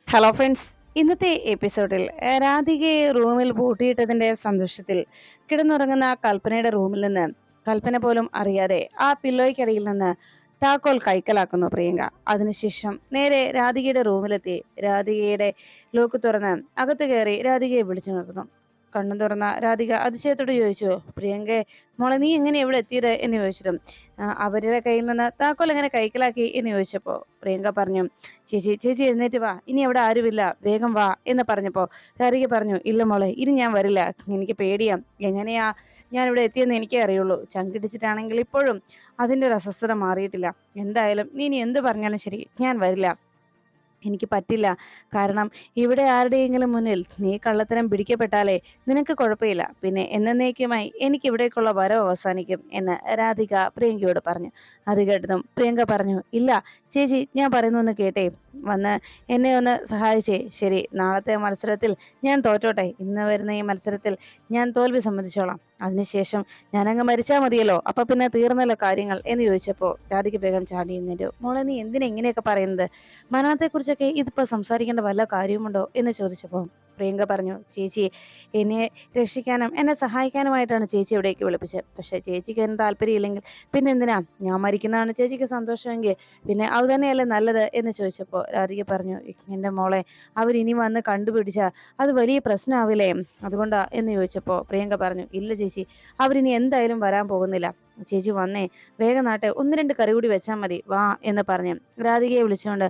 Hello friends. ഇന്നത്തെ എപ്പിസോഡിൽ രാധികയെ റൂമിൽ പൂട്ടിയിട്ടതിന്റെ സന്തോഷത്തിൽ കിടന്നുറങ്ങുന്ന കൽപ്പനയുടെ റൂമിൽ നിന്ന് കൽപ്പന പോലും അറിയാതെ ആ പില്ലോയ്ക്കടിയിൽ നിന്ന് താക്കോൽ കൈക്കലാക്കുന്നു പ്രിയങ്ക. അതിനുശേഷം നേരെ രാധികയുടെ റൂമിലെത്തി രാധികയുടെ ലോക്ക് തുറന്ന് അകത്ത് കയറി രാധികയെ വിളിച്ചുണർത്തുന്നു. കണ്ണു തുറന്ന രാധിക അതിശയത്തോട് ചോദിച്ചു, പ്രിയങ്കെ മോളെ, നീ എങ്ങനെ എവിടെ എത്തിയത് എന്ന് ചോദിച്ചിട്ടും അവരുടെ കയ്യിൽ നിന്ന് താക്കോൽ എങ്ങനെ കൈക്കലാക്കി എന്ന് ചോദിച്ചപ്പോ പ്രിയങ്ക പറഞ്ഞു, ചേച്ചി ചേച്ചി എഴുന്നേറ്റ് വാ, ഇനി അവിടെ ആരുമില്ല, വേഗം വാ എന്ന് പറഞ്ഞപ്പോ രാധിക പറഞ്ഞു, ഇല്ല മോളെ, ഇനി ഞാൻ വരില്ല, എനിക്ക് പേടിയാ, എങ്ങനെയാ ഞാൻ ഇവിടെ എത്തിയെന്ന് എനിക്കേ അറിയുള്ളൂ, ചങ്കിടിച്ചിട്ടാണെങ്കിൽ ഇപ്പോഴും അതിന്റെ ഒരു അസ്വസ്ഥത മാറിയിട്ടില്ല, എന്തായാലും നീ ഇനി എന്ത് പറഞ്ഞാലും ശരി, ഞാൻ വരില്ല, എനിക്ക് പറ്റില്ല. കാരണം ഇവിടെ ആരുടെയെങ്കിലും മുന്നിൽ നീ കള്ളത്തരം പിടിക്കപ്പെട്ടാലേ നിനക്ക് കുഴപ്പമില്ല, പിന്നെ എന്നേക്കുമായി എനിക്ക് ഇവിടേക്കുള്ള വരവ് അവസാനിക്കും എന്ന് രാധിക പ്രിയങ്കയോട് പറഞ്ഞു. അത് കേട്ടതും പ്രിയങ്ക പറഞ്ഞു, ഇല്ല ചേച്ചി, ഞാൻ പറയുന്നൊന്ന് കേട്ടേ, വന്ന് എന്നെ ഒന്ന് സഹായിച്ചേ. ശരി, നാളത്തെ മത്സരത്തിൽ ഞാൻ തോറ്റോട്ടെ, ഇന്ന് വരുന്ന ഈ മത്സരത്തിൽ ഞാൻ തോൽവി സമ്മതിച്ചോളാം, അതിനുശേഷം ഞാനങ്ങ് മരിച്ചാൽ മതിയല്ലോ, അപ്പൊ പിന്നെ തീർന്നല്ലോ കാര്യങ്ങൾ എന്ന് ചോദിച്ചപ്പോ രാധിക വേഗം ചാടി നിന്നിട്ടു. മോളെ, നീ എന്തിനാ ഇങ്ങനെയൊക്കെ പറയുന്നത്? മരണത്തെക്കുറിച്ചൊക്കെ ഇതിപ്പോൾ സംസാരിക്കേണ്ട വല്ല കാര്യമുണ്ടോ എന്ന് ചോദിച്ചപ്പോൾ പ്രിയങ്ക പറഞ്ഞു, ചേച്ചി, എന്നെ രക്ഷിക്കാനും എന്നെ സഹായിക്കാനുമായിട്ടാണ് ചേച്ചി ഇവിടേക്ക് വിളിപ്പിച്ചത്. പക്ഷേ ചേച്ചിക്ക് അതിന് താല്പര്യമില്ലെങ്കിൽ പിന്നെ എന്തിനാ, ഞാൻ മരിക്കുന്നതാണ് ചേച്ചിക്ക് സന്തോഷമെങ്കിൽ പിന്നെ അത് തന്നെയല്ലേ നല്ലത് എന്ന് ചോദിച്ചപ്പോൾ രാധിക പറഞ്ഞു, എൻ്റെ മോളെ, അവരിനി വന്ന് കണ്ടുപിടിച്ചാൽ അത് വലിയ പ്രശ്നമാവില്ലേ, അതുകൊണ്ടാ എന്ന് ചോദിച്ചപ്പോൾ പ്രിയങ്ക പറഞ്ഞു, ഇല്ല ചേച്ചി, അവരിനി എന്തായാലും വരാൻ പോകുന്നില്ല, ചേച്ചി വന്നേ, വേഗം നാട്ടെ, ഒന്ന് രണ്ട് കറി കൂടി വെച്ചാൽ മതി, വാ എന്ന് പറഞ്ഞ് രാധികയെ വിളിച്ചുകൊണ്ട്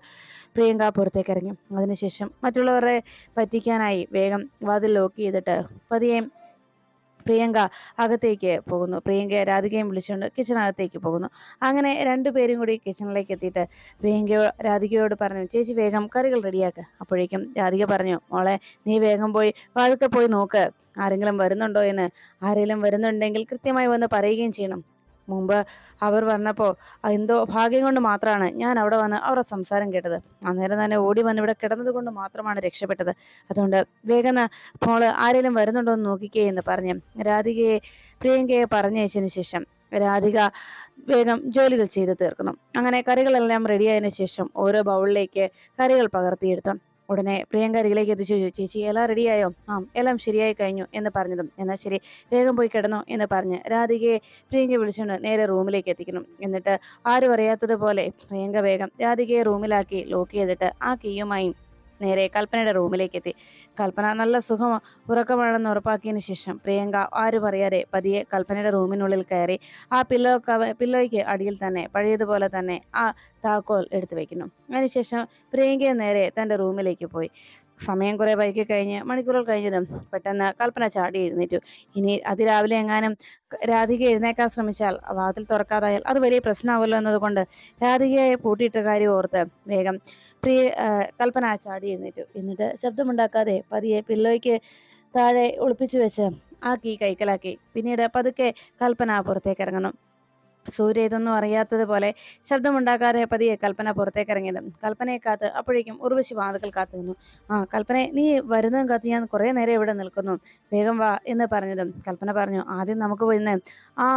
പ്രിയങ്ക പുറത്തേക്ക് ഇറങ്ങി. അതിനുശേഷം മറ്റുള്ളവരെ പറ്റിക്കാനായി വേഗം വാതിൽ ലോക്ക് ചെയ്തിട്ട് പതിയെ പ്രിയങ്ക അകത്തേക്ക് പോകുന്നു. പ്രിയങ്ക രാധികയും വിളിച്ചുകൊണ്ട് കിച്ചണകത്തേക്ക് പോകുന്നു. അങ്ങനെ രണ്ടുപേരും കൂടി കിച്ചണിലേക്ക് എത്തിയിട്ട് പ്രിയങ്ക രാധികയോട് പറഞ്ഞു, ചേച്ചി വേഗം കറികൾ റെഡിയാക്കുക. അപ്പോഴേക്കും രാധിക പറഞ്ഞു, മോളെ, നീ വേഗം പോയി വാതിൽക്കൽ പോയി നോക്ക്, ആരെങ്കിലും വരുന്നുണ്ടോ എന്ന്. ആരെങ്കിലും വരുന്നുണ്ടെങ്കിൽ കൃത്യമായി വന്ന് പറയുകയും ചെയ്യണം. മുമ്പ് അവർ വന്നപ്പോൾ എന്തോ ഭാഗ്യം കൊണ്ട് മാത്രമാണ് ഞാൻ അവിടെ വന്ന് അവരുടെ സംസാരം കേട്ടത്. അന്നേരം തന്നെ ഓടി വന്ന് ഇവിടെ കിടന്നത് കൊണ്ട് മാത്രമാണ് രക്ഷപ്പെട്ടത്. അതുകൊണ്ട് വേഗം മോള് ആരെങ്കിലും വരുന്നുണ്ടോ എന്ന് നോക്കിക്കേ എന്ന് പറഞ്ഞ് രാധികയെ പ്രിയങ്കയെ പറഞ്ഞയച്ചതിന് ശേഷം രാധിക വേഗം ജോലികൾ ചെയ്ത് തീർക്കുന്നു. അങ്ങനെ കറികളെല്ലാം റെഡിയായതിനു ശേഷം ഓരോ ബൗളിലേക്ക് കറികൾ പകർത്തിയെടുത്തു. ഉടനെ പ്രിയങ്ക അരികിലേക്ക് എത്തിച്ചു, ചേച്ചി എല്ലാം റെഡിയായോ? ആ, എല്ലാം ശരിയായി കഴിഞ്ഞു എന്ന് പറഞ്ഞതും, എന്നാൽ ശരി, വേഗം പോയി കിടന്നോ എന്ന് പറഞ്ഞ് രാധികയെ പ്രിയങ്ക വിളിച്ചുകൊണ്ട് നേരെ റൂമിലേക്ക് എത്തിക്കുന്നു. എന്നിട്ട് ആരും അറിയാത്തതുപോലെ പ്രിയങ്ക വേഗം രാധികയെ റൂമിലാക്കി ലോക്ക് ചെയ്തിട്ട് ആ കീയുമായി നേരെ കൽപ്പനയുടെ റൂമിലേക്ക് എത്തി. കൽപ്പന നല്ല സുഖം ഉറക്കമാണെന്ന് ഉറപ്പാക്കിയതിന് ശേഷം പ്രിയങ്ക ആരും അറിയാതെ പതിയെ കൽപ്പനയുടെ റൂമിനുള്ളിൽ കയറി ആ പില്ലോയ്ക്ക് അടിയിൽ തന്നെ പഴയതുപോലെ തന്നെ ആ താക്കോൽ എടുത്തു വെക്കുന്നു. അതിനുശേഷം പ്രിയങ്ക നേരെ തൻ്റെ റൂമിലേക്ക് പോയി. സമയം കുറെ വൈകി കഴിഞ്ഞ് മണിക്കൂറുകൾ കഴിഞ്ഞതും പെട്ടെന്ന് കൽപ്പന ചാടി എഴുന്നേറ്റു. ഇനി അതിരാവിലെ എങ്ങാനും രാധിക എഴുന്നേക്കാൻ ശ്രമിച്ചാൽ വാതിൽ തുറക്കാതായാൽ അത് വലിയ പ്രശ്നമാവുമല്ലോ എന്നതുകൊണ്ട് രാധികയെ പൂട്ടിയിട്ട കാര്യം ഓർത്ത് വേഗം കൽപ്പന ചാടി എഴുന്നേറ്റു. എന്നിട്ട് ശബ്ദമുണ്ടാക്കാതെ പതിയെ പില്ലോയ്ക്ക് താഴെ ഒളിപ്പിച്ചു വെച്ച് ആ കീ കൈക്കലാക്കി. പിന്നീട് പതുക്കെ കൽപ്പന പുറത്തേക്ക് ഇറങ്ങുന്നു. സൂര്യ ഇതൊന്നും അറിയാത്തതുപോലെ ശബ്ദമുണ്ടാക്കാതെ പതിയെ കൽപ്പന പുറത്തേക്ക് ഇറങ്ങിയതും കൽപ്പനയെ കാത്ത് അപ്പോഴേക്കും ഉർവശി വാതിൽക്കൽ കാത്തു നിന്നു. ആ കൽപ്പന, നീ വരുന്നതും കാത്ത് ഞാൻ കുറേ നേരം ഇവിടെ നിൽക്കുന്നു, വേഗം വാ എന്ന് പറഞ്ഞതും കൽപ്പന പറഞ്ഞു, ആദ്യം നമുക്ക് പോയിന്ന് ആ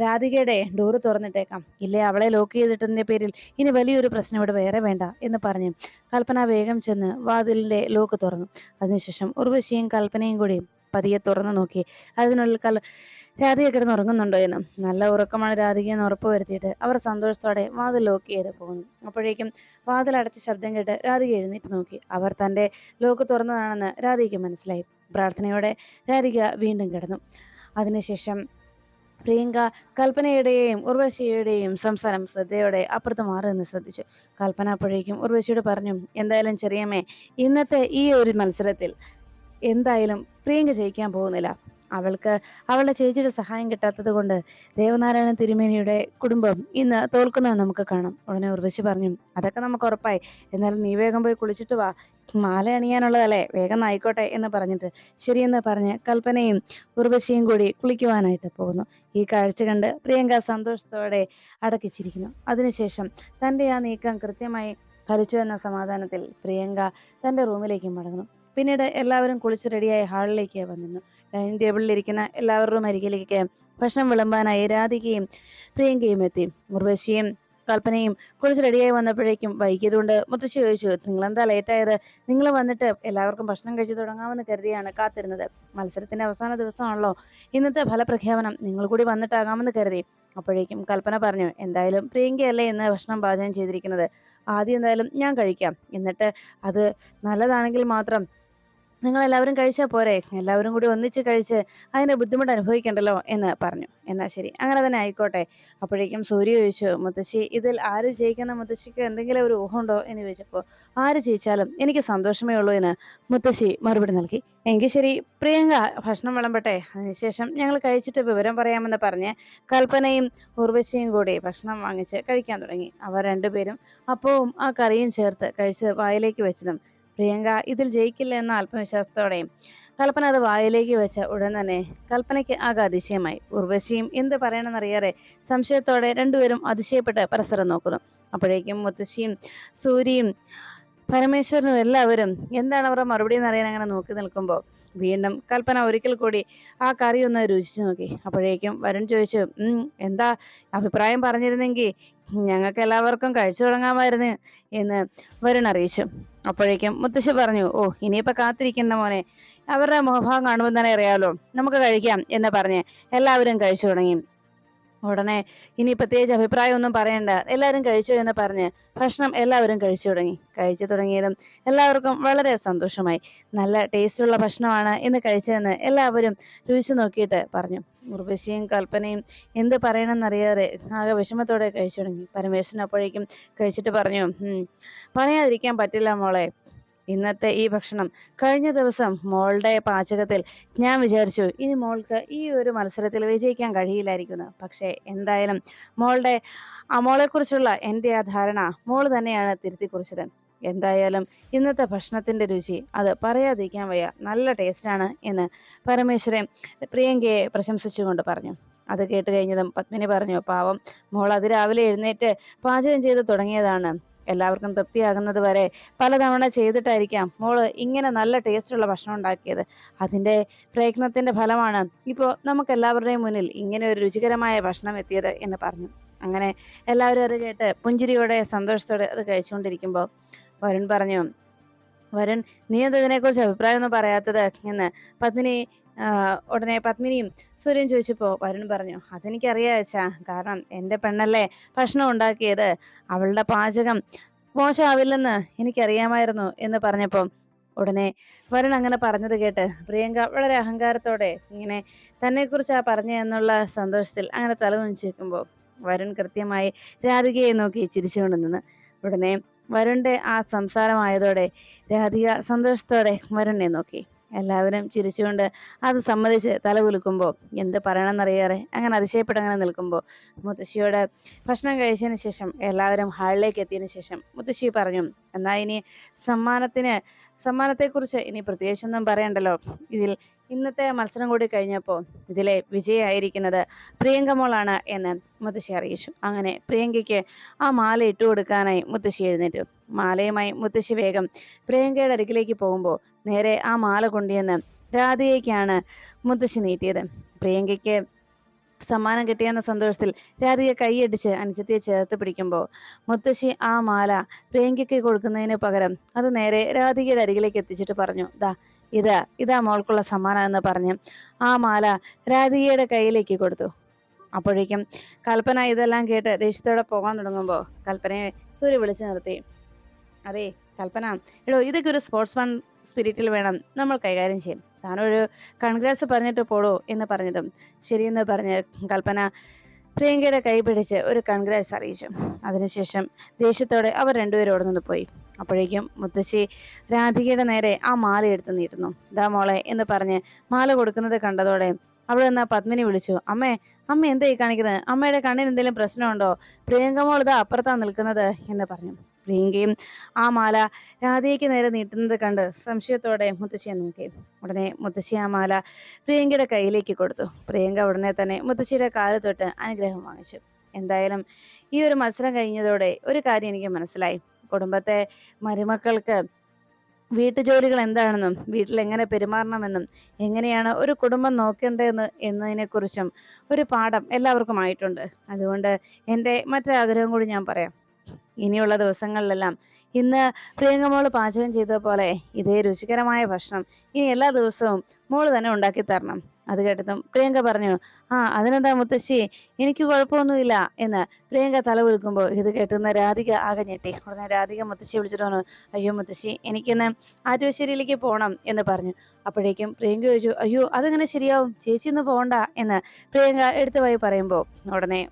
രാധികയുടെ ഡോറ് തുറന്നിട്ടേക്കാം, ഇല്ലേ അവളെ ലോക്ക് ചെയ്തിട്ടതിന്റെ പേരിൽ ഇനി വലിയൊരു പ്രശ്നം ഇവിടെ വേറെ വേണ്ട എന്ന് പറഞ്ഞു കൽപ്പന വേഗം ചെന്ന് വാതിലിന്റെ ലോക്ക് തുറന്നു. അതിനുശേഷം ഉർവശിയും കൽപ്പനയും കൂടി പതിയെ തുറന്നു നോക്കി അതിനുള്ളിൽ രാധിക കിടന്നുറങ്ങുന്നുണ്ടോ എന്ന്. നല്ല ഉറക്കമാണ് രാധിക എന്ന് ഉറപ്പ് വരുത്തിയിട്ട് അവർ സന്തോഷത്തോടെ വാതിൽ ലോക്ക് ചെയ്ത് പോകുന്നു. അപ്പോഴേക്കും വാതിൽ അടച്ച ശബ്ദം കേട്ട് രാധിക എഴുന്നേറ്റ് നോക്കി. അവർ തൻ്റെ ലോക്ക് തുറന്നതാണെന്ന് രാധികയ്ക്ക് മനസ്സിലായി. പ്രാർത്ഥനയോടെ രാധിക വീണ്ടും കിടന്നു. അതിനുശേഷം പ്രിയങ്ക കൽപ്പനയുടെയും ഉർവശിയുടെയും സംസാരം ശ്രദ്ധയോടെ അപ്പുറത്ത് മാറി നിന്ന് ശ്രദ്ധിച്ചു. കൽപ്പന അപ്പോഴേക്കും ഉർവശിയോട് പറഞ്ഞു, എന്തായാലും ചെറിയമ്മേ, ഇന്നത്തെ ഈ ഒരു മത്സരത്തിൽ എന്തായാലും പ്രിയങ്ക ജയിക്കാൻ പോകുന്നില്ല. അവൾക്ക് അവളുടെ ചേച്ചിയുടെ സഹായം കിട്ടാത്തത് കൊണ്ട് ദേവനാരായണ തിരുമേനിയുടെ കുടുംബം ഇന്ന് തോൽക്കുന്നത് നമുക്ക് കാണാം. ഉടനെ ഉർവശി പറഞ്ഞു, അതൊക്കെ നമുക്ക് ഉറപ്പായി, എന്നാലും നീ വേഗം പോയി കുളിച്ചിട്ട് വാ, മാല അണിയാനുള്ളതല്ലേ, വേഗം ആയിക്കോട്ടെ എന്ന് പറഞ്ഞിട്ട് ശരിയെന്ന് പറഞ്ഞ് കൽപ്പനയും ഉർവശിയും കൂടി കുളിക്കുവാനായിട്ട് പോകുന്നു. ഈ കാഴ്ച കണ്ട് പ്രിയങ്ക സന്തോഷത്തോടെ അടക്കിച്ചിരിക്കുന്നു. അതിനുശേഷം തൻ്റെ ആ നീക്കം കൃത്യമായി ഫലിച്ചു എന്ന സമാധാനത്തിൽ പ്രിയങ്ക തൻ്റെ റൂമിലേക്ക് മടങ്ങുന്നു. പിന്നീട് എല്ലാവരും കുളിച്ച് റെഡിയായി ഹാളിലേക്ക് വന്നിരുന്നു. ഡൈനിങ് ടേബിളിൽ ഇരിക്കുന്ന എല്ലാവരുടെയും അരികിലേക്ക് ഭക്ഷണം വിളമ്പാനായി രാധികയും പ്രിയങ്കയും എത്തി. ഉർവശിയും കൽപ്പനയും കുളിച്ച് റെഡിയായി വന്നപ്പോഴേക്കും വൈകിയതുകൊണ്ട് മുത്തശ്ശി ചോദിച്ചു, നിങ്ങളെന്താ ലേറ്റായത്? നിങ്ങൾ വന്നിട്ട് എല്ലാവർക്കും ഭക്ഷണം കഴിച്ചു തുടങ്ങാമെന്ന് കരുതിയാണ് കാത്തിരുന്നത്. മത്സരത്തിന്റെ അവസാന ദിവസമാണല്ലോ, ഇന്നത്തെ ഫലപ്രഖ്യാപനം നിങ്ങൾ കൂടി വന്നിട്ടാകാമെന്ന് കരുതി. അപ്പോഴേക്കും കൽപ്പന പറഞ്ഞു, എന്തായാലും പ്രിയങ്കയല്ലേ ഇന്ന് ഭക്ഷണം പാചകം ചെയ്തിരിക്കുന്നത്, ആദ്യം എന്തായാലും ഞാൻ കഴിക്കാം, എന്നിട്ട് അത് നല്ലതാണെങ്കിൽ മാത്രം നിങ്ങളെല്ലാവരും കഴിച്ചാൽ പോരെ? എല്ലാവരും കൂടി ഒന്നിച്ച് കഴിച്ച് അതിന്റെ ബുദ്ധിമുട്ട് അനുഭവിക്കണ്ടല്ലോ എന്ന് പറഞ്ഞു. എന്നാ ശരി, അങ്ങനെ തന്നെ ആയിക്കോട്ടെ. അപ്പോഴേക്കും സൂര്യ ചോദിച്ചു, മുത്തശ്ശി ഇതിൽ ആര് ജയിക്കുന്ന മുത്തശ്ശിക്ക് എന്തെങ്കിലും ഒരു ഊഹമുണ്ടോ എന്ന് ചോദിച്ചപ്പോൾ, ആര് ജയിച്ചാലും എനിക്ക് സന്തോഷമേ ഉള്ളൂ എന്ന് മുത്തശ്ശി മറുപടി നൽകി. എങ്കിൽ ശരി, പ്രിയങ്ക ഭക്ഷണം വിളമ്പട്ടെ, അതിനുശേഷം ഞങ്ങൾ കഴിച്ചിട്ട് വിവരം പറയാമെന്ന് പറഞ്ഞ് കൽപ്പനയും ഉർവശിയും കൂടി ഭക്ഷണം വാങ്ങിച്ച് കഴിക്കാൻ തുടങ്ങി. അവർ രണ്ടുപേരും അപ്പവും ആ കറിയും ചേർത്ത് കഴിച്ച് വായിലേക്ക് വെച്ചതും പ്രിയങ്ക ഇതിൽ ജയിക്കില്ല എന്ന ആത്മവിശ്വാസത്തോടെയും കൽപ്പന അത് വായിലേക്ക് വെച്ച ഉടൻ തന്നെ കൽപ്പനയ്ക്ക് ആകെ അതിശയമായി. ഉർവശിയും എന്ത് പറയണമെന്നറിയാതെ സംശയത്തോടെ രണ്ടുപേരും അതിശയപ്പെട്ട് പരസ്പരം നോക്കുന്നു. അപ്പോഴേക്കും മുത്തശ്ശിയും സൂര്യയും പരമേശ്വരനും എല്ലാവരും എന്താണ് അവരുടെ മറുപടി എന്നറിയാൻ അങ്ങനെ നോക്കി നിൽക്കുമ്പോൾ വീണ്ടും കൽപ്പന ഒരിക്കൽ കൂടി ആ കറി ഒന്ന് രുചിച്ചു നോക്കി. അപ്പോഴേക്കും വരുൺ ചോദിച്ചു, എന്താ അഭിപ്രായം പറഞ്ഞിരുന്നെങ്കിൽ ഞങ്ങൾക്ക് എല്ലാവർക്കും കഴിച്ചു തുടങ്ങാമായിരുന്നു എന്ന് വരുൺ അറിയിച്ചു. അപ്പോഴേക്കും മുത്തശ്ശി പറഞ്ഞു, ഓ ഇനിയിപ്പോ കാത്തിരിക്കണ്ട മോനെ, അവരുടെ മുഖഭാവം കാണുമ്പോൾ തന്നെ അറിയാലോ, നമുക്ക് കഴിക്കാം എന്ന് പറഞ്ഞ് എല്ലാവരും കഴിച്ചു തുടങ്ങി. ഉടനെ ഇനി പ്രത്യേകിച്ച് അഭിപ്രായമൊന്നും പറയണ്ട, എല്ലാവരും കഴിച്ചു എന്ന് പറഞ്ഞ് ഭക്ഷണം എല്ലാവരും കഴിച്ചു തുടങ്ങി. കഴിച്ചു തുടങ്ങിയതും എല്ലാവർക്കും വളരെ സന്തോഷമായി. നല്ല ടേസ്റ്റുള്ള ഭക്ഷണമാണ് ഇന്ന് കഴിച്ചതെന്ന് എല്ലാവരും രുചിച്ചു നോക്കിയിട്ട് പറഞ്ഞു. ഉർവശിയും കൽപ്പനയും എന്ത് പറയണമെന്നറിയാതെ ആകെ വിഷമത്തോടെ കഴിച്ചു തുടങ്ങി. പരമേശ്വരൻ അപ്പോഴേക്കും കഴിച്ചിട്ട് പറഞ്ഞു, പറയാതിരിക്കാൻ പറ്റില്ല മോളെ, ഇന്നത്തെ ഈ ഭക്ഷണം കഴിഞ്ഞ ദിവസം മോളുടെ പാചകത്തിൽ ഞാൻ വിചാരിച്ചു ഇനി മോൾക്ക് ഈ ഒരു മത്സരത്തിൽ വിജയിക്കാൻ കഴിയില്ലായിരിക്കുന്നു. പക്ഷേ എന്തായാലും മോളെക്കുറിച്ചുള്ള എൻ്റെ ആ ധാരണ മോള് തന്നെയാണ് തിരുത്തി കുറിച്ചത്. എന്തായാലും ഇന്നത്തെ ഭക്ഷണത്തിന്റെ രുചി അത് പറയാതിരിക്കാൻ വയ്യ, നല്ല ടേസ്റ്റാണ് എന്ന് പരമേശ്വരൻ പ്രിയങ്കയെ പ്രശംസിച്ചുകൊണ്ട് പറഞ്ഞു. അത് കേട്ട് കഴിഞ്ഞതും പത്മിനി പറഞ്ഞു, പാവം മോൾ അതിരാവിലെ എഴുന്നേറ്റ് പാചകം ചെയ്ത് തുടങ്ങിയതാണ്, എല്ലാവർക്കും തൃപ്തിയാകുന്നത് വരെ പലതവണ ചെയ്തിട്ടായിരിക്കാം മോള് ഇങ്ങനെ നല്ല ടേസ്റ്റുള്ള ഭക്ഷണം ഉണ്ടാക്കിയത്. അതിൻ്റെ പ്രയത്നത്തിന്റെ ഫലമാണ് ഇപ്പോൾ നമുക്ക് എല്ലാവരുടെയും മുന്നിൽ ഇങ്ങനെ ഒരു രുചികരമായ ഭക്ഷണം എത്തിയത് എന്ന് പറഞ്ഞു. അങ്ങനെ എല്ലാവരും അത് കേട്ട് പുഞ്ചിരിയോടെ സന്തോഷത്തോടെ അത് കഴിച്ചുകൊണ്ടിരിക്കുമ്പോൾ വരുൺ പറഞ്ഞു, വരുൺ നീ എന്താ ഇതിനെക്കുറിച്ച് അഭിപ്രായം ഒന്നും പറയാത്തത് എന്ന് പത്മിനി ഉടനെ പത്മിനിയും സൂര്യൻ ചോദിച്ചപ്പോൾ വരുൺ പറഞ്ഞു, അതെനിക്കറിയാം അച്ഛാ, കാരണം എൻ്റെ പെണ്ണല്ലേ ഭക്ഷണം ഉണ്ടാക്കിയത്, അവളുടെ പാചകം മോശമാവില്ലെന്ന് എനിക്കറിയാമായിരുന്നു എന്ന് പറഞ്ഞപ്പോൾ ഉടനെ വരുൺ അങ്ങനെ പറഞ്ഞത് കേട്ട് പ്രിയങ്ക വളരെ അഹങ്കാരത്തോടെ ഇങ്ങനെ തന്നെക്കുറിച്ച് പറഞ്ഞു എന്നുള്ള സന്തോഷത്തിൽ അങ്ങനെ തലകുനിച്ച് നിൽക്കുമ്പോൾ വരുൺ കൃത്യമായി രാധികയെ നോക്കി ചിരിച്ചുകൊണ്ട് നിന്ന്. ഉടനെ വരുണിന്റെ ആ സംസാരമായതോടെ രാധിക സന്തോഷത്തോടെ വരുണിനെ നോക്കി. എല്ലാവരും ചിരിച്ചുകൊണ്ട് അത് സമ്മതിച്ച് തല കുലുക്കുമ്പോൾ എന്ത് പറയണമെന്നറിയാറെ അങ്ങനെ അതിശയപ്പെട്ടങ്ങനെ നിൽക്കുമ്പോൾ മുത്തശ്ശിയോട് ഭക്ഷണം കഴിച്ചതിന് ശേഷം എല്ലാവരും ഹാളിലേക്ക് എത്തിയതിനു ശേഷം മുത്തശ്ശി പറഞ്ഞു, എന്നാൽ ഇനി സമ്മാനത്തെക്കുറിച്ച് ഇനി പ്രത്യേകിച്ചൊന്നും പറയണ്ടല്ലോ, ഇതിൽ ഇന്നത്തെ മത്സരം കൂടി കഴിഞ്ഞപ്പോൾ ഇതിലെ വിജയായിരിക്കുന്നത് പ്രിയങ്ക മോളാണ് എന്ന് മുത്തശ്ശി അറിയിച്ചു. അങ്ങനെ പ്രിയങ്കയ്ക്ക് ആ മാല ഇട്ടു കൊടുക്കാനായി മുത്തശ്ശി എഴുന്നേറ്റു. മാലയുമായി മുത്തശ്ശി വേഗം പ്രിയങ്കയുടെ അടുക്കിലേക്ക് പോകുമ്പോൾ നേരെ ആ മാല കൊണ്ടുവന്ന് രാധികയ്ക്കാണ് മുത്തശ്ശി നീട്ടിയത്. പ്രിയങ്കയ്ക്ക് സമ്മാനം കിട്ടിയെന്ന സന്തോഷത്തിൽ രാധിക കൈയടിച്ച് അനുജത്തിയെ ചേർത്ത് പിടിക്കുമ്പോൾ മുത്തശ്ശി ആ മാല പ്രിയങ്കയ്ക്ക് കൊടുക്കുന്നതിന് പകരം അത് നേരെ രാധികയുടെ അരികിലേക്ക് എത്തിച്ചിട്ട് പറഞ്ഞു, ഇതാ മോൾക്കുള്ള സമ്മാനം എന്ന് പറഞ്ഞ് ആ മാല രാധികയുടെ കയ്യിലേക്ക് കൊടുത്തു. അപ്പോഴേക്കും കൽപ്പന ഇതെല്ലാം കേട്ട് ദേഷ്യത്തോടെ പോകാൻ തുടങ്ങുമ്പോൾ കൽപ്പനയെ സൂര്യ വിളിച്ചു നിർത്തി, അതെ കൽപ്പന, ഇതൊക്കെ ഒരു സ്പോർട്സ്മാൻ സ്പിരിറ്റിൽ വേണം നമ്മൾ കൈകാര്യം ചെയ്യും, താനൊരു കൺഗ്രാറ്റ്സ് പറഞ്ഞിട്ട് പോടോ എന്ന് പറഞ്ഞതും ശരിയെന്ന് പറഞ്ഞ് കൽപ്പന പ്രിയങ്കയുടെ കൈ പിടിച്ച് ഒരു കൺഗ്രാറ്റ്സ് അറിയിച്ചു. അതിനുശേഷം ദേഷ്യത്തോടെ അവർ രണ്ടുപേരും ഓടി നിന്ന് പോയി. അപ്പോഴേക്കും മുത്തശ്ശി രാധികയുടെ നേരെ ആ മാല എടുത്ത് നീട്ടുന്നു. ദാ മോളെ എന്ന് പറഞ്ഞ് മാല കൊടുക്കുന്നത് കണ്ടതോടെ അവിടെ നിന്ന് പത്മിനി വിളിച്ചു, അമ്മ എന്തായി കാണിക്കുന്നത്, അമ്മയുടെ കണ്ണിന് എന്തെങ്കിലും പ്രശ്നമുണ്ടോ, പ്രിയങ്ക മോൾ ഇതാ അപ്പുറത്താണ് നിൽക്കുന്നത് എന്ന് പറഞ്ഞു. പ്രിയങ്കയും ആ മാല രാധികയ്ക്ക് നേരെ നീട്ടുന്നത് കണ്ട് സംശയത്തോടെ മുത്തശ്ശിയെ നോക്കി. ഉടനെ മുത്തശ്ശി ആ മാല പ്രിയങ്കയുടെ കയ്യിലേക്ക് കൊടുത്തു. പ്രിയങ്ക ഉടനെ തന്നെ മുത്തശ്ശിയുടെ കാല് തൊട്ട് അനുഗ്രഹം വാങ്ങിച്ചു. എന്തായാലും ഈ ഒരു മത്സരം കഴിഞ്ഞതോടെ ഒരു കാര്യം എനിക്ക് മനസ്സിലായി, കുടുംബത്തെ മരുമക്കൾക്ക് വീട്ടുജോലികൾ എന്താണെന്നും വീട്ടിൽ എങ്ങനെ പെരുമാറണമെന്നും എങ്ങനെയാണ് ഒരു കുടുംബം നോക്കേണ്ടതെന്ന് എന്നതിനെക്കുറിച്ചും ഒരു പാഠം എല്ലാവർക്കും ആയിട്ടുണ്ട്. അതുകൊണ്ട് എൻ്റെ മറ്റൊരാഗ്രഹം കൂടി ഞാൻ പറയാം. ഇനിയുള്ള ദിവസങ്ങളിലെല്ലാം ഇന്ന് പ്രിയങ്ക മോള് പാചകം ചെയ്ത പോലെ ഇതേ രുചികരമായ ഭക്ഷണം ഇനി എല്ലാ ദിവസവും മോള് തന്നെ ഉണ്ടാക്കി തരണം. അത് കേട്ടതും പ്രിയങ്ക പറഞ്ഞു, ആ അതിനെന്താ മുത്തശ്ശി, എനിക്ക് കുഴപ്പമൊന്നുമില്ല എന്ന് പ്രിയങ്ക തല കുലുക്കുമ്പോൾ ഇത് കേട്ടുന്ന രാധിക ആകെ ഞെട്ടി. ഉടനെ രാധിക മുത്തശ്ശി വിളിച്ചിട്ട് പറഞ്ഞു, അയ്യോ മുത്തശ്ശി, എനിക്കിന്ന് ആറ്റുശ്ശേരിയിലേക്ക് പോകണം എന്ന് പറഞ്ഞു. അപ്പോഴേക്കും പ്രിയങ്ക ചോദിച്ചു, അയ്യോ അതെങ്ങനെ ശരിയാവും, ചേച്ചി ഇന്ന് പോകണ്ട എന്ന് പ്രിയങ്ക എടുത്തു പോയി പറയുമ്പോൾ ഉടനെ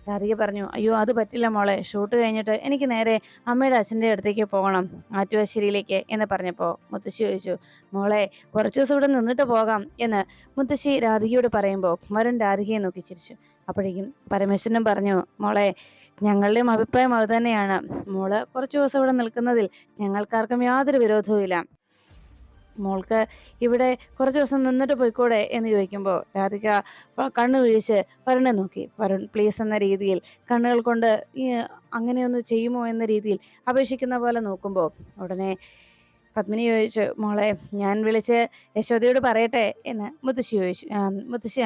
രാധിക പറഞ്ഞു, അയ്യോ അത് പറ്റില്ല മോളെ, ഷൂട്ട് കഴിഞ്ഞിട്ട് എനിക്ക് നേരെ അമ്മയുടെ അച്ഛൻ്റെ അടുത്തേക്ക് പോകണം, ആറ്റുശ്ശേരിയിലേക്ക് എന്ന് പറഞ്ഞപ്പോൾ മുത്തശ്ശി ചോദിച്ചു, മോളെ കുറച്ച് ദിവസം ഇവിടെ നിന്നിട്ട് പോകാം എന്ന് മുത്തശ്ശി രാധികയോട് പറയുമ്പോൾ വരുൺ രാധികയെ നോക്കി ചിരിച്ചു. അപ്പോഴേക്കും പരമേശ്വരനും പറഞ്ഞു, മോളെ ഞങ്ങളുടെയും അഭിപ്രായം അത് തന്നെയാണ്, മോള് കുറച്ച് ദിവസം ഇവിടെ നിൽക്കുന്നതിൽ ഞങ്ങൾക്കാർക്കും യാതൊരു വിരോധവും ഇല്ല, മോൾക്ക് ഇവിടെ കുറച്ച് ദിവസം നിന്നിട്ട് പോയിക്കൂടെ എന്ന് ചോദിക്കുമ്പോൾ രാധിക കണ്ണു വീഴിച്ച് വരുണെ നോക്കി. വരുൺ പ്ലീസ് എന്ന രീതിയിൽ കണ്ണുകൾ കൊണ്ട് അങ്ങനെയൊന്ന് ചെയ്യുമോ എന്ന രീതിയിൽ അപേക്ഷിക്കുന്ന പോലെ നോക്കുമ്പോൾ ഉടനെ പത്മിനി ചോദിച്ചു, മോളെ ഞാൻ വിളിച്ച് യശോദയോട് പറയട്ടെ എന്ന് മുത്തശ്ശി ചോദിച്ചു. മുത്തശ്ശി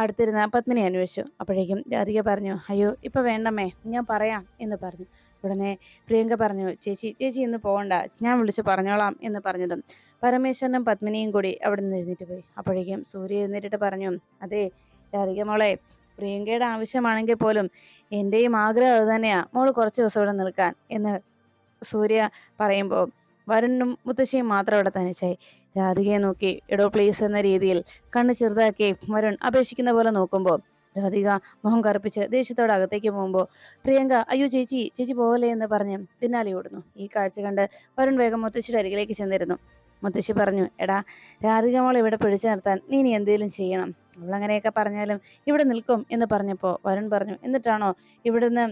അടുത്തിരുന്ന പത്മിനി അന്വേഷിച്ചു. അപ്പോഴേക്കും രാധിക പറഞ്ഞു, അയ്യോ ഇപ്പം വേണ്ടമ്മേ, ഞാൻ പറയാം എന്ന് പറഞ്ഞു. ഉടനെ പ്രിയങ്ക പറഞ്ഞു, ചേച്ചി ചേച്ചി ഇന്ന് പോകണ്ട, ഞാൻ വിളിച്ച് പറഞ്ഞോളാം എന്ന് പറഞ്ഞതും പരമേശ്വരനും പത്മിനിയും കൂടി അവിടെ നിന്ന് എഴുന്നേറ്റ് പോയി. അപ്പോഴേക്കും സൂര്യ എഴുന്നേറ്റിട്ട് പറഞ്ഞു, അതെ രാധിക മോളെ, പ്രിയങ്കയുടെ ആവശ്യമാണെങ്കിൽ പോലും എൻ്റെയും ആഗ്രഹം അത് തന്നെയാണ്, മോള് കുറച്ച് ദിവസം ഇവിടെ നിൽക്കാൻ എന്ന് സൂര്യ പറയുമ്പോൾ വരുണും മുത്തശ്ശിയും മാത്രം അവിടെ തനിച്ചായി. രാധികയെ നോക്കി എടോ പ്ലീസ് എന്ന രീതിയിൽ കണ്ണ് ചെറുതാക്കി വരുൺ അപേക്ഷിക്കുന്ന പോലെ നോക്കുമ്പോൾ രാധിക മുഖം കറുപ്പിച്ച് ദേഷ്യത്തോടെ അകത്തേക്ക് പോകുമ്പോൾ പ്രിയങ്ക അയ്യോ ചേച്ചി ചേച്ചി പോകലേ എന്ന് പറഞ്ഞ് പിന്നാലെ ഓടുന്നു. ഈ കാഴ്ച കണ്ട് വരുൺ വേഗം മുത്തശ്ശിയുടെ അരികിലേക്ക് ചെന്നിരുന്നു. മുത്തശ്ശി പറഞ്ഞു, എടാ രാധിക മോളെ ഇവിടെ പിടിച്ചു നിർത്താൻ നീ ഇനി എന്തെങ്കിലും ചെയ്യണം, അവളങ്ങനെയൊക്കെ പറഞ്ഞാലും ഇവിടെ നിൽക്കും എന്ന് പറഞ്ഞപ്പോൾ വരുൺ പറഞ്ഞു, എന്നിട്ടാണോ ഇവിടുന്ന്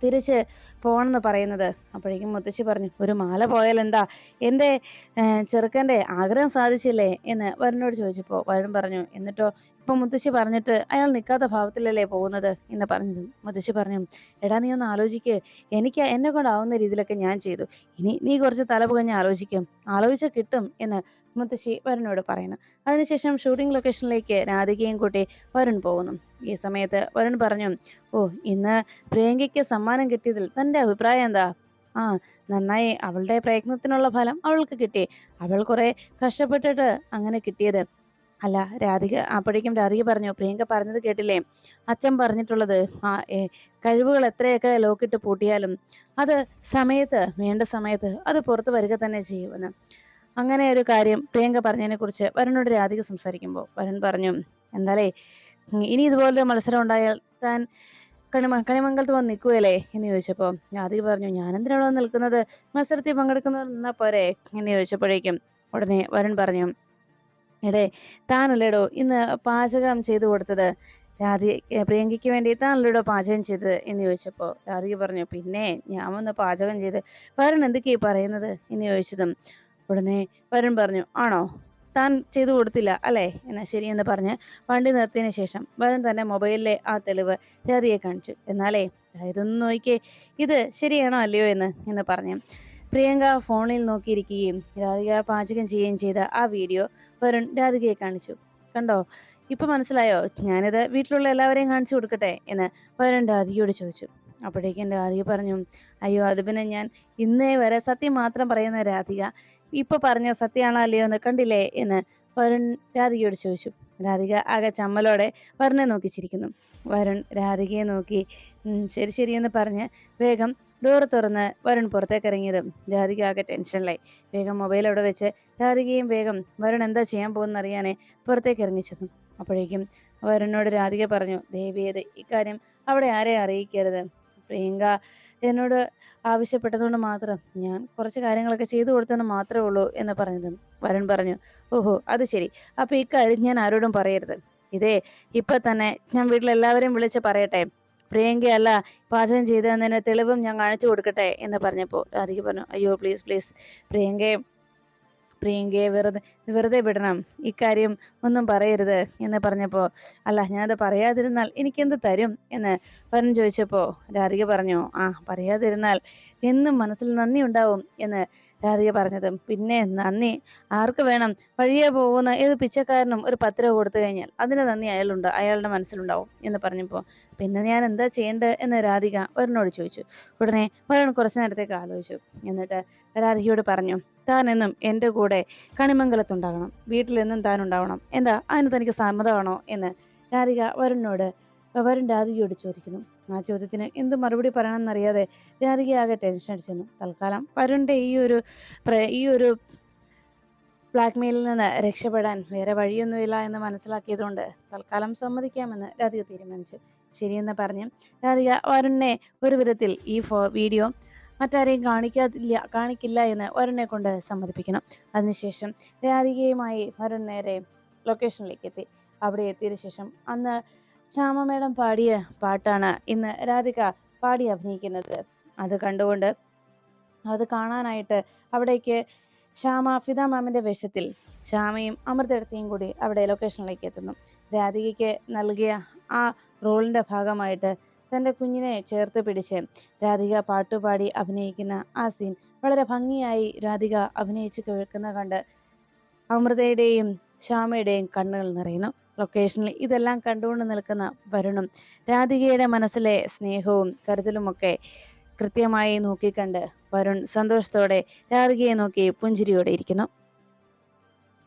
തിരിച്ച് പോകണമെന്ന് പറയുന്നത്? അപ്പോഴേക്കും മുത്തശ്ശി പറഞ്ഞു, ഒരു മാല പോയാൽ എന്താ, എൻ്റെ ചെറുക്കൻ്റെ ആഗ്രഹം സാധിച്ചില്ലേ എന്ന് വരുണിനോട് ചോദിച്ചപ്പോൾ വരുൺ പറഞ്ഞു, എന്നിട്ടോ ഇപ്പം മുത്തശ്ശി പറഞ്ഞിട്ട് അയാൾ നിൽക്കാത്ത ഭാവത്തിലല്ലേ പോകുന്നത് എന്ന് പറഞ്ഞത്. മുത്തശ്ശി പറഞ്ഞു, എടാ നീ ഒന്ന് ആലോചിക്ക്, എനിക്ക് എന്നെ കൊണ്ടാവുന്ന രീതിയിലൊക്കെ ഞാൻ ചെയ്തു, ഇനി നീ കുറച്ച് തല പുകഞ്ഞ് ആലോചിക്കും, ആലോചിച്ചാൽ കിട്ടും എന്ന് മുത്തശ്ശി വരുണിനോട് പറയുന്നു. അതിനുശേഷം ഷൂട്ടിംഗ് ലൊക്കേഷനിലേക്ക് രാധികയും കൂട്ടി വരുൺ പോകുന്നു. ഈ സമയത്ത് വരുൺ പറഞ്ഞു, ഓ ഇന്ന് പ്രിയങ്കയ്ക്ക് സമ്മാനം കിട്ടിയതിൽ തൻ്റെ അഭിപ്രായം എന്താ? ആ നന്നായി, അവളുടെ പ്രയത്നത്തിനുള്ള ഫലം അവൾക്ക് കിട്ടി, അവൾ കുറെ കഷ്ടപ്പെട്ടിട്ട് അങ്ങനെ കിട്ടിയത്. അല്ല രാധിക, അപ്പോഴേക്കും രാധിക പറഞ്ഞു, പ്രിയങ്ക പറഞ്ഞത് കേട്ടില്ലേ, അച്ഛൻ പറഞ്ഞിട്ടുള്ളത്, കഴിവുകൾ എത്രയൊക്കെ ലോക്കിട്ട് പൂട്ടിയാലും അത് വേണ്ട സമയത്ത് അത് പുറത്തു വരിക തന്നെ ചെയ്യുമെന്ന്. അങ്ങനെ ഒരു കാര്യം പ്രിയങ്ക പറഞ്ഞതിനെ കുറിച്ച് വരുണോട് രാധിക സംസാരിക്കുമ്പോൾ വരുൺ പറഞ്ഞു, എന്താലേ ഇനി ഇതുപോലൊരു മത്സരം ഉണ്ടായാൽ താൻ കണിമംഗലത്ത് വന്ന് നിൽക്കുകയല്ലേ എന്ന് ചോദിച്ചപ്പോൾ രാധിക പറഞ്ഞു, ഞാനെന്തിനാണ് വന്ന് നിൽക്കുന്നത്, മത്സരത്തിൽ പങ്കെടുക്കുന്നവർ നിന്നാൽ പോരെ എന്ന് ചോദിച്ചപ്പോഴേക്കും ഉടനെ വരുൺ പറഞ്ഞു, എടേ താനല്ലേടോ ഇന്ന് പാചകം ചെയ്തു കൊടുത്തത്, പ്രിയങ്കയ്ക്ക് വേണ്ടി താനല്ലേടോ പാചകം ചെയ്തത് എന്ന് ചോദിച്ചപ്പോൾ രാധിക പറഞ്ഞു, പിന്നെ ഞാൻ വന്ന് പാചകം ചെയ്ത് വരുൺ എന്തൊക്കെയാ പറയുന്നത് എന്ന് ചോദിച്ചതും ഉടനെ വരുൺ പറഞ്ഞു, ആണോ, താൻ ചെയ്തു കൊടുത്തില്ല അല്ലേ, എന്നാൽ ശരിയെന്ന് പറഞ്ഞ് വണ്ടി നിർത്തിയതിന് ശേഷം വരുൺ തന്നെ മൊബൈലിലെ ആ തെളിവ് രാധികയെ കാണിച്ചു. എന്നാലേ ഇതൊന്ന് നോക്കിയേ, ഇത് ശരിയാണോ അല്ലയോ എന്ന് പറഞ്ഞു പ്രിയങ്ക ഫോണിൽ നോക്കിയിരിക്കുകയും രാധിക പാചകം ചെയ്യുകയും ചെയ്ത ആ വീഡിയോ വരുൺ രാധികയെ കാണിച്ചു. കണ്ടോ, ഇപ്പൊ മനസ്സിലായോ, ഞാനിത് വീട്ടിലുള്ള എല്ലാവരെയും കാണിച്ചു കൊടുക്കട്ടെ എന്ന് വരുൺ രാധികയോട് ചോദിച്ചു. അപ്പോഴേക്കും രാധിക പറഞ്ഞു, അയ്യോ അത് പിന്നെ ഞാൻ ഇന്നേ വരെ സത്യം മാത്രം പറയുന്ന രാധിക ഇപ്പൊ പറഞ്ഞ സത്യമാണോ അല്ലയോ എന്ന് കണ്ടില്ലേ എന്ന് വരുൺ രാധികയോട് ചോദിച്ചു. രാധിക ആകെ ചമ്മലോടെ വരുണെ നോക്കി ചിരിക്കുന്നു. വരുൺ രാധികയെ നോക്കി ശരി ശരിയെന്ന് പറഞ്ഞ് വേഗം ഡോറ് തുറന്ന് വരുൺ പുറത്തേക്ക് ഇറങ്ങിയതും രാധിക ആകെ ടെൻഷനിലായി. വേഗം മൊബൈൽ അവിടെ വെച്ച് രാധികയും വേഗം വരുൺ എന്താ ചെയ്യാൻ പോകുന്ന അറിയാനേ പുറത്തേക്ക് ഇറങ്ങിച്ചെന്നു. അപ്പോഴേക്കും വരുണിനോട് രാധിക പറഞ്ഞു, ദേവിയത് ഇക്കാര്യം അവിടെ ആരെയും അറിയിക്കരുത്, പ്രിയങ്ക എന്നോട് ആവശ്യപ്പെട്ടതുകൊണ്ട് മാത്രം ഞാൻ കുറച്ച് കാര്യങ്ങളൊക്കെ ചെയ്തു കൊടുത്തെന്ന് മാത്രമേ ഉള്ളൂ എന്ന് പറഞ്ഞതും വരുൺ പറഞ്ഞു, ഓഹോ അത് ശരി, അപ്പൊ ഇക്കാര്യം ഞാൻ ആരോടും പറയരുത്, ഇതേ ഇപ്പൊ തന്നെ ഞാൻ വീട്ടിലെല്ലാവരെയും വിളിച്ച് പറയട്ടെ, പ്രിയങ്കയല്ല പാചകം ചെയ്തതിന് തെളിവും ഞാൻ കാണിച്ചു കൊടുക്കട്ടെ എന്ന് പറഞ്ഞപ്പോൾ രാധിക പറഞ്ഞു, അയ്യോ പ്ലീസ് പ്ലീസ്, പ്രിയങ്കയെ വെറുതെ വിടണം, ഇക്കാര്യം ഒന്നും പറയരുത് എന്ന് പറഞ്ഞപ്പോൾ അല്ല ഞാനത് പറയാതിരുന്നാൽ എനിക്കെന്ത് തരും എന്ന് വരുൺ ചോദിച്ചപ്പോൾ രാധിക പറഞ്ഞു, പറയാതിരുന്നാൽ എന്നും മനസ്സിൽ നന്ദി ഉണ്ടാവും എന്ന് രാധിക പറഞ്ഞത്. പിന്നെ നന്ദി ആർക്ക് വേണം? വഴിയെ പോകുന്ന ഏത് പിച്ചക്കാരനും ഒരു 10 രൂപ കൊടുത്തു കഴിഞ്ഞാൽ അതിന് നന്ദി അയാളുടെ മനസ്സിലുണ്ടാവും എന്ന് പറഞ്ഞപ്പോൾ പിന്നെ ഞാൻ എന്താ ചെയ്യേണ്ടത് എന്ന് രാധിക വരുണിനോട് ചോദിച്ചു. ഉടനെ വരുൺ കുറച്ചു നേരത്തേക്ക് ആലോചിച്ചു. എന്നിട്ട് രാധികയോട് പറഞ്ഞു, താൻ എന്നും എൻ്റെ കൂടെ കണിമംഗലത്തുണ്ടാകണം, വീട്ടിലെന്നും താൻ ഉണ്ടാവണം. എന്താ അതിന് തനിക്ക് സമ്മതമാണോ എന്ന് വരുൺ രാധികയോട് ചോദിക്കുന്നു. ആ ചോദ്യത്തിന് എന്ത് മറുപടി പറയണമെന്നറിയാതെ രാധിക ആകെ ടെൻഷൻ അടിച്ചിരുന്നു. തൽക്കാലം വരുണിന്റെ ഈ ഒരു ബ്ലാക്ക്മെയിലിൽ നിന്ന് രക്ഷപ്പെടാൻ വേറെ വഴിയൊന്നുമില്ല എന്ന് മനസ്സിലാക്കിയതുകൊണ്ട് തൽക്കാലം സമ്മതിക്കാമെന്ന് രാധിക തീരുമാനിച്ചു. ശരിയെന്ന് പറഞ്ഞ് രാധിക വരുണിനെ ഒരു വിധത്തിൽ ഈ വീഡിയോ മറ്റാരെയും കാണിക്കില്ല എന്ന് വരുണിനെ കൊണ്ട് സമ്മതിപ്പിക്കണം. അതിനുശേഷം രാധികയുമായി വരുൺ നേരെ ലൊക്കേഷനിലേക്ക് എത്തി. അവിടെ എത്തിയതിനു ശേഷം അന്ന് ശ്യാമ മേഡം പാടിയ പാട്ടാണ് ഇന്ന് രാധിക പാടി അഭിനയിക്കുന്നത്. അത് കാണാനായിട്ട് അവിടേക്ക് ഫിദ മാമിന്റെ വേഷത്തിൽ ശ്യാമയും അമൃതേടത്തെയും കൂടി അവിടെ ലൊക്കേഷനിലേക്ക് എത്തുന്നു. രാധികയ്ക്ക് നൽകിയ ആ റോളിന്റെ ഭാഗമായിട്ട് തൻ്റെ കുഞ്ഞിനെ ചേർത്ത് പിടിച്ച് രാധിക പാട്ടുപാടി അഭിനയിക്കുന്ന ആ സീൻ വളരെ ഭംഗിയായി രാധിക അഭിനയിച്ച് കേൾക്കുന്ന കണ്ട് അമൃതയുടെയും ശ്യാമയുടെയും കണ്ണുകൾ നിറയുന്നു. ലൊക്കേഷനിൽ ഇതെല്ലാം കണ്ടുകൊണ്ട് നിൽക്കുന്ന വരുണും രാധികയുടെ മനസ്സിലെ സ്നേഹവും കരുതലുമൊക്കെ കൃത്യമായി നോക്കിക്കണ്ട് വരുൺ സന്തോഷത്തോടെ രാധികയെ നോക്കി പുഞ്ചിരിയോടെ ഇരിക്കുന്നു.